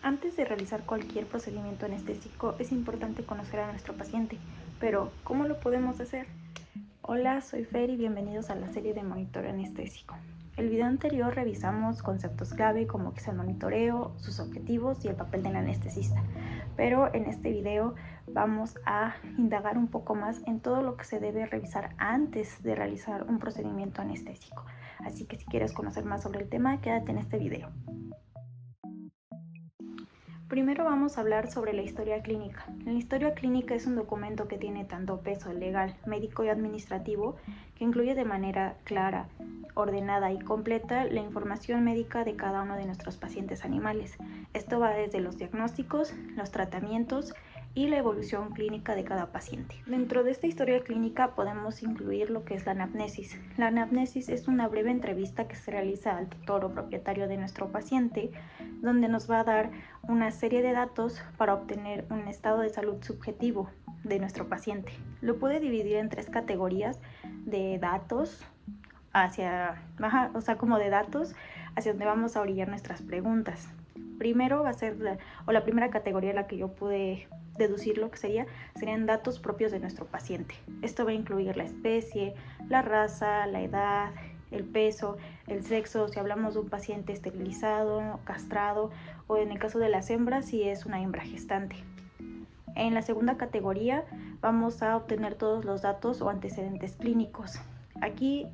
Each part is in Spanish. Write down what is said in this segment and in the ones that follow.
Antes de realizar cualquier procedimiento anestésico es importante conocer a nuestro paciente, pero ¿cómo lo podemos hacer? Hola, soy Fer y bienvenidos a la serie de monitoreo anestésico. El video anterior revisamos conceptos clave como que es el monitoreo, sus objetivos y el papel del anestesista, pero en este video vamos a indagar un poco más en todo lo que se debe revisar antes de realizar un procedimiento anestésico. Así que si quieres conocer más sobre el tema, quédate en este video. Primero vamos a hablar sobre la historia clínica. La historia clínica es un documento que tiene tanto peso legal, médico y administrativo, que incluye de manera clara, ordenada y completa la información médica de cada uno de nuestros pacientes animales. Esto va desde los diagnósticos, los tratamientos y la evolución clínica de cada paciente. Dentro de esta historia clínica podemos incluir lo que es la anamnesis. La anamnesis es una breve entrevista que se realiza al tutor o propietario de nuestro paciente, donde nos va a dar una serie de datos para obtener un estado de salud subjetivo de nuestro paciente. Lo puede dividir en 3 categorías de datos como de datos hacia donde vamos a orillar nuestras preguntas. Primero va a ser la primera categoría, la que yo pude deducir lo que serían datos propios de nuestro paciente. Esto va a incluir la especie, la raza, la edad, el peso, el sexo, si hablamos de un paciente esterilizado, castrado, o en el caso de las hembras, si es una hembra gestante. En la segunda categoría vamos a obtener todos los datos o antecedentes clínicos. Aquí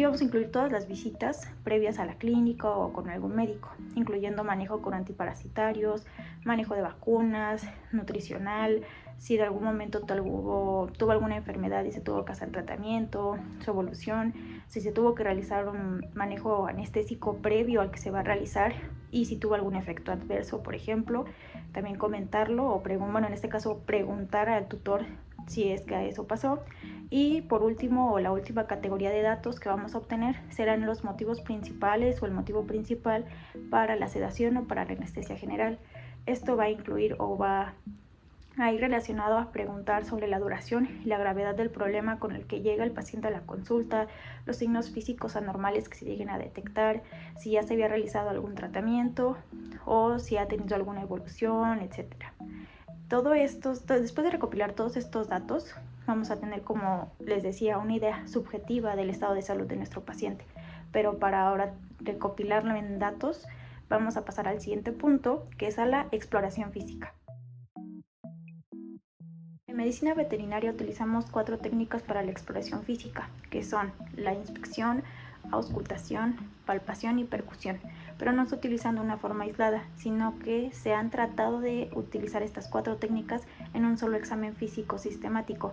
vamos a incluir todas las visitas previas a la clínica o con algún médico, incluyendo manejo con antiparasitarios, manejo de vacunas, nutricional, si de algún momento tuvo alguna enfermedad y se tuvo que hacer tratamiento, su evolución, si se tuvo que realizar un manejo anestésico previo al que se va a realizar y si tuvo algún efecto adverso, por ejemplo, también comentarlo o en este caso preguntar al tutor si es que eso pasó. Y por último, o la última categoría de datos que vamos a obtener serán los motivos principales o el motivo principal para la sedación o para la anestesia general. Esto va a incluir o va a ir relacionado a preguntar sobre la duración y la gravedad del problema con el que llega el paciente a la consulta, los signos físicos anormales que se lleguen a detectar, si ya se había realizado algún tratamiento o si ha tenido alguna evolución, etc. Todo esto, después de recopilar todos estos datos, vamos a tener, como les decía, una idea subjetiva del estado de salud de nuestro paciente. Pero para ahora recopilarlo en datos, vamos a pasar al siguiente punto, que es a la exploración física. En medicina veterinaria utilizamos 4 técnicas para la exploración física, que son la inspección, auscultación, palpación y percusión, pero no se utilizan de una forma aislada, sino que se han tratado de utilizar estas 4 técnicas en un solo examen físico sistemático.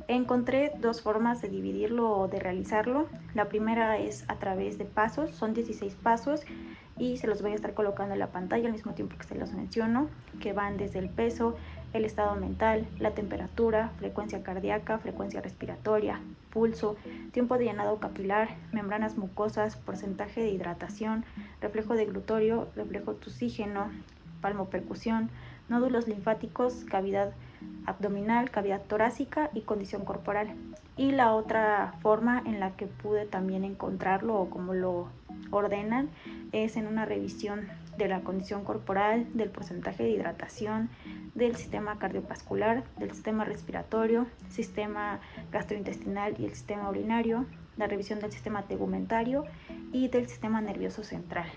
Encontré 2 formas de dividirlo o de realizarlo. La primera es a través de pasos, son 16 pasos y se los voy a estar colocando en la pantalla al mismo tiempo que se los menciono, que van desde el peso, el estado mental, la temperatura, frecuencia cardíaca, frecuencia respiratoria, pulso, tiempo de llenado capilar, membranas mucosas, porcentaje de hidratación, reflejo de glutorio, reflejo tusígeno, palmopercusión, nódulos linfáticos, cavidad abdominal, cavidad torácica y condición corporal. Y la otra forma en la que pude también encontrarlo o como lo ordenan es en una revisión de la condición corporal, del porcentaje de hidratación, del sistema cardiovascular, del sistema respiratorio, sistema gastrointestinal y el sistema urinario, la revisión del sistema tegumentario y del sistema nervioso central.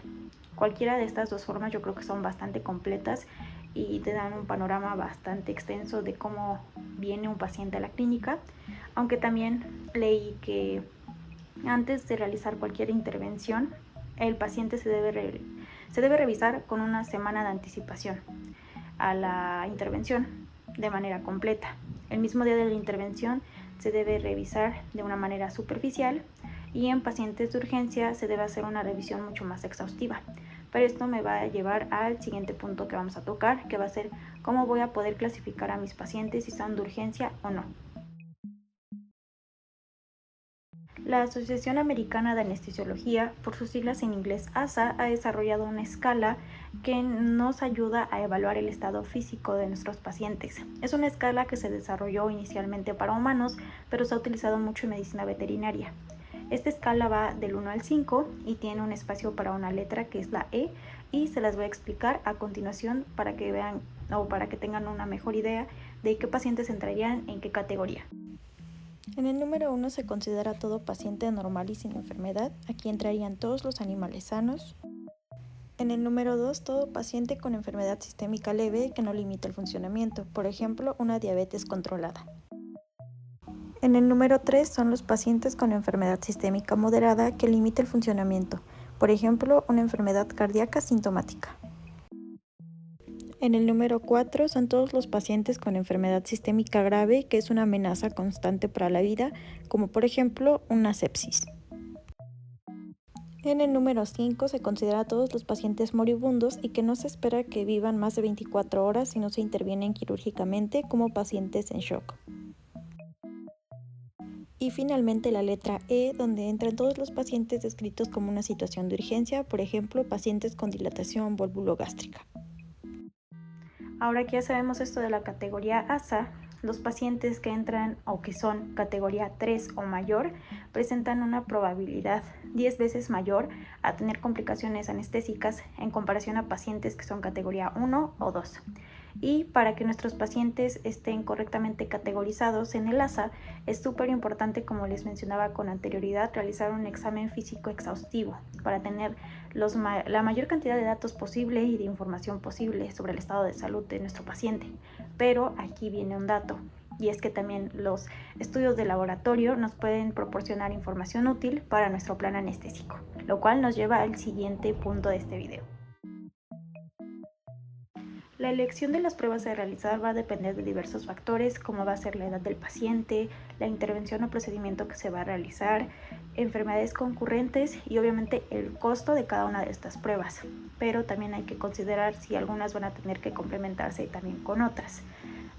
Cualquiera de estas 2 formas yo creo que son bastante completas y te dan un panorama bastante extenso de cómo viene un paciente a la clínica, aunque también leí que antes de realizar cualquier intervención, el paciente se debe revisar con una semana de anticipación a la intervención de manera completa. El mismo día de la intervención se debe revisar de una manera superficial y en pacientes de urgencia se debe hacer una revisión mucho más exhaustiva. Pero esto me va a llevar al siguiente punto que vamos a tocar, que va a ser cómo voy a poder clasificar a mis pacientes si son de urgencia o no. La Asociación Americana de Anestesiología, por sus siglas en inglés ASA, ha desarrollado una escala que nos ayuda a evaluar el estado físico de nuestros pacientes. Es una escala que se desarrolló inicialmente para humanos, pero se ha utilizado mucho en medicina veterinaria. Esta escala va del 1 al 5 y tiene un espacio para una letra que es la E y se las voy a explicar a continuación para que vean o para que tengan una mejor idea de qué pacientes entrarían en qué categoría. En el número 1 se considera todo paciente normal y sin enfermedad. Aquí entrarían todos los animales sanos. En el número 2, todo paciente con enfermedad sistémica leve que no limita el funcionamiento, por ejemplo, una diabetes controlada. En el número 3 son los pacientes con enfermedad sistémica moderada que limita el funcionamiento, por ejemplo, una enfermedad cardíaca sintomática. En el número 4 son todos los pacientes con enfermedad sistémica grave que es una amenaza constante para la vida, como por ejemplo una sepsis. En el número 5 se considera a todos los pacientes moribundos y que no se espera que vivan más de 24 horas si no se intervienen quirúrgicamente como pacientes en shock. Y finalmente la letra E, donde entran todos los pacientes descritos como una situación de urgencia, por ejemplo, pacientes con dilatación volvulogástrica. Ahora que ya sabemos esto de la categoría ASA, los pacientes que entran o que son categoría 3 o mayor presentan una probabilidad 10 veces mayor a tener complicaciones anestésicas en comparación a pacientes que son categoría 1 o 2. Y para que nuestros pacientes estén correctamente categorizados en el ASA, es súper importante, como les mencionaba con anterioridad, realizar un examen físico exhaustivo para tener la mayor cantidad de datos posible y de información posible sobre el estado de salud de nuestro paciente. Pero aquí viene un dato, y es que también los estudios de laboratorio nos pueden proporcionar información útil para nuestro plan anestésico, lo cual nos lleva al siguiente punto de este video. La elección de las pruebas a realizar va a depender de diversos factores, como va a ser la edad del paciente, la intervención o procedimiento que se va a realizar, enfermedades concurrentes y obviamente el costo de cada una de estas pruebas. Pero también hay que considerar si algunas van a tener que complementarse también con otras.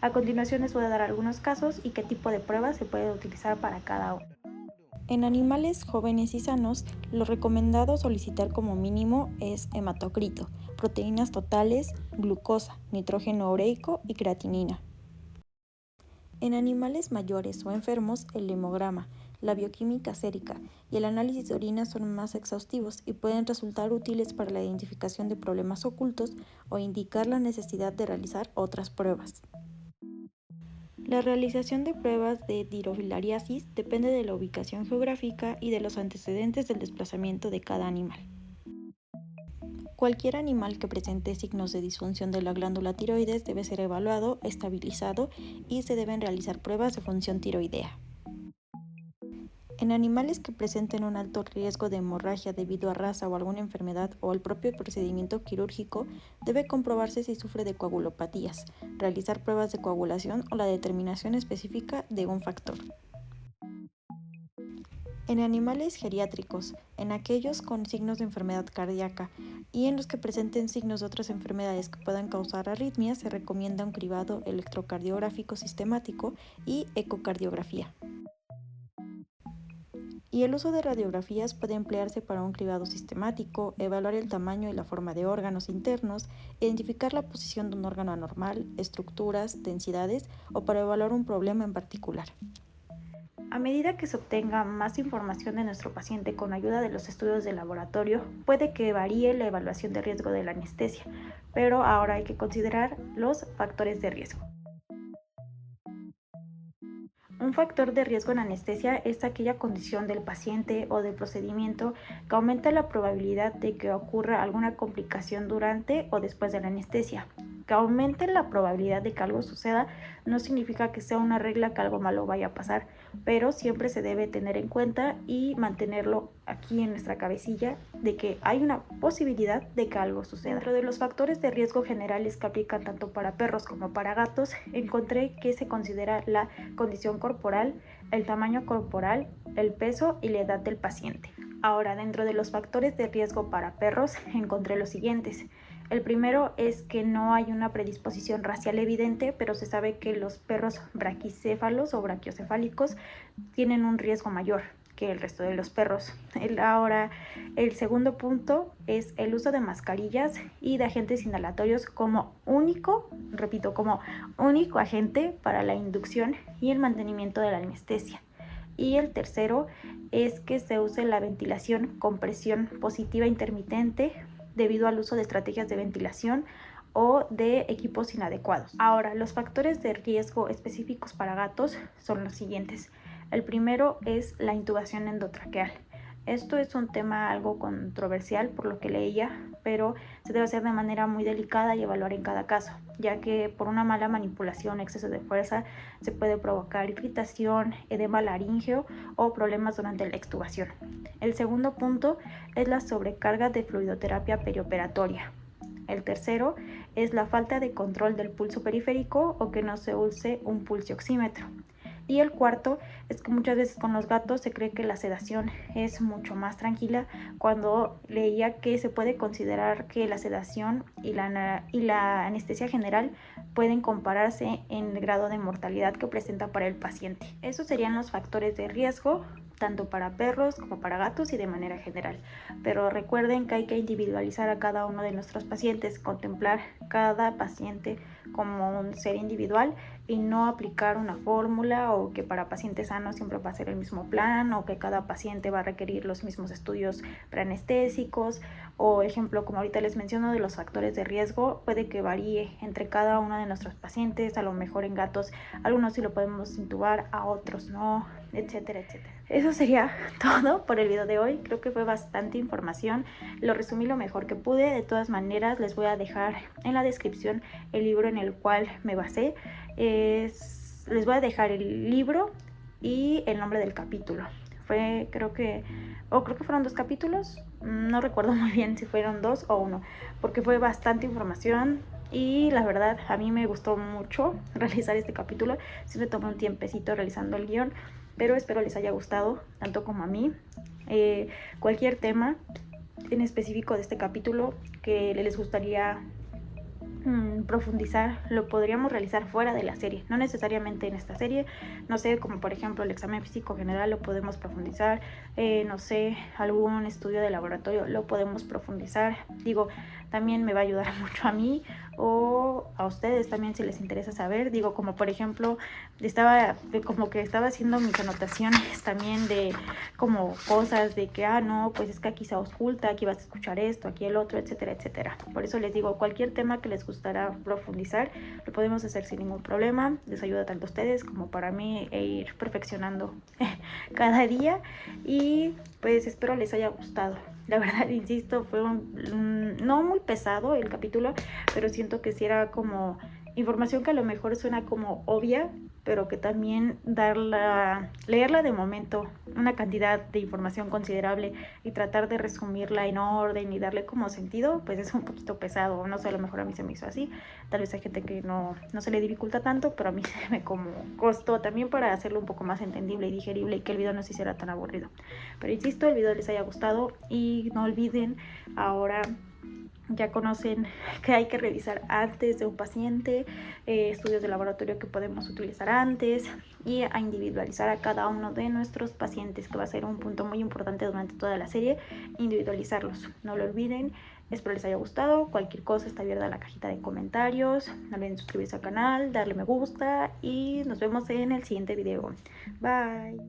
A continuación les voy a dar algunos casos y qué tipo de pruebas se puede utilizar para cada uno. En animales jóvenes y sanos, lo recomendado solicitar como mínimo es hematocrito, proteínas totales, glucosa, nitrógeno ureico y creatinina. En animales mayores o enfermos, el hemograma, la bioquímica sérica y el análisis de orina son más exhaustivos y pueden resultar útiles para la identificación de problemas ocultos o indicar la necesidad de realizar otras pruebas. La realización de pruebas de dirofilariasis depende de la ubicación geográfica y de los antecedentes del desplazamiento de cada animal. Cualquier animal que presente signos de disfunción de la glándula tiroides debe ser evaluado, estabilizado y se deben realizar pruebas de función tiroidea. En animales que presenten un alto riesgo de hemorragia debido a raza o alguna enfermedad o el propio procedimiento quirúrgico, debe comprobarse si sufre de coagulopatías, realizar pruebas de coagulación o la determinación específica de un factor. En animales geriátricos, en aquellos con signos de enfermedad cardíaca y en los que presenten signos de otras enfermedades que puedan causar arritmias, se recomienda un cribado electrocardiográfico sistemático y ecocardiografía. Y el uso de radiografías puede emplearse para un cribado sistemático, evaluar el tamaño y la forma de órganos internos, identificar la posición de un órgano anormal, estructuras, densidades o para evaluar un problema en particular. A medida que se obtenga más información de nuestro paciente con ayuda de los estudios de laboratorio, puede que varíe la evaluación de riesgo de la anestesia, pero ahora hay que considerar los factores de riesgo. Un factor de riesgo en anestesia es aquella condición del paciente o del procedimiento que aumenta la probabilidad de que ocurra alguna complicación durante o después de la anestesia. Que aumente la probabilidad de que algo suceda no significa que sea una regla que algo malo vaya a pasar, pero siempre se debe tener en cuenta y mantenerlo aquí en nuestra cabecilla de que hay una posibilidad de que algo suceda. Dentro de los factores de riesgo generales que aplican tanto para perros como para gatos, encontré que se considera la condición corporal, el tamaño corporal, el peso y la edad del paciente. Ahora, dentro de los factores de riesgo para perros, encontré los siguientes. El primero es que no hay una predisposición racial evidente, pero se sabe que los perros braquicéfalos o brachiocefálicos tienen un riesgo mayor que el resto de los perros. Ahora, el segundo punto es el uso de mascarillas y de agentes inhalatorios como único agente para la inducción y el mantenimiento de la anestesia. Y el tercero es que se use la ventilación con presión positiva intermitente debido al uso de estrategias de ventilación o de equipos inadecuados. Ahora, los factores de riesgo específicos para gatos son los siguientes. El primero es la intubación endotraqueal. Esto es un tema algo controversial por lo que leía, pero se debe hacer de manera muy delicada y evaluar en cada caso, ya que por una mala manipulación o exceso de fuerza se puede provocar irritación, edema laríngeo o problemas durante la extubación. El segundo punto es la sobrecarga de fluidoterapia perioperatoria. El tercero es la falta de control del pulso periférico o que no se use un pulsioxímetro. Y el cuarto es que muchas veces con los gatos se cree que la sedación es mucho más tranquila, cuando leía que se puede considerar que la sedación y la anestesia general pueden compararse en el grado de mortalidad que presenta para el paciente. Esos serían los factores de riesgo, tanto para perros como para gatos y de manera general. Pero recuerden que hay que individualizar a cada uno de nuestros pacientes, contemplar cada paciente como un ser individual y no aplicar una fórmula o que para pacientes sanos siempre va a ser el mismo plan o que cada paciente va a requerir los mismos estudios preanestésicos o ejemplo como ahorita les menciono de los factores de riesgo puede que varíe entre cada uno de nuestros pacientes, a lo mejor en gatos algunos sí lo podemos intubar, a otros no, etcétera, etcétera. Eso sería todo por el video de hoy. Creo que fue bastante información. Lo resumí lo mejor que pude. De todas maneras, les voy a dejar en la descripción el libro en el cual me basé. Les voy a dejar el libro y el nombre del capítulo. Creo que fueron 2 capítulos. No recuerdo muy bien si fueron 2 o 1, porque fue bastante información. Y la verdad, a mí me gustó mucho realizar este capítulo. Sí me tomé un tiempecito realizando el guión, pero espero les haya gustado, tanto como a mí. Cualquier tema en específico de este capítulo que les gustaría profundizar, lo podríamos realizar fuera de la serie, no necesariamente en esta serie. No sé, como por ejemplo el examen físico general lo podemos profundizar, no sé, algún estudio de laboratorio lo podemos profundizar. Digo, también me va a ayudar mucho a mí o a ustedes también si les interesa saber. Digo, como por ejemplo estaba haciendo mis anotaciones también de como cosas de que no, pues es que aquí se ausculta, aquí vas a escuchar esto, aquí el otro, etcétera, etcétera. Por eso les digo, cualquier tema que les gustará profundizar lo podemos hacer sin ningún problema. Les ayuda tanto a ustedes como para mí ir perfeccionando cada día y pues espero les haya gustado. La verdad, insisto, fue no muy pesado el capítulo, pero siento que sí era como información que a lo mejor suena como obvia, pero que también leerla de momento, una cantidad de información considerable y tratar de resumirla en orden y darle como sentido, pues es un poquito pesado. No sé, a lo mejor a mí se me hizo así, tal vez hay gente que no se le dificulta tanto, pero a mí se me como costó también para hacerlo un poco más entendible y digerible y que el video no se hiciera tan aburrido. Pero insisto, el video les haya gustado y no olviden, ahora ya conocen que hay que revisar antes de un paciente, estudios de laboratorio que podemos utilizar antes y a individualizar a cada uno de nuestros pacientes, que va a ser un punto muy importante durante toda la serie, individualizarlos. No lo olviden, espero les haya gustado. Cualquier cosa está abierta en la cajita de comentarios. No olviden suscribirse al canal, darle me gusta y nos vemos en el siguiente video. Bye.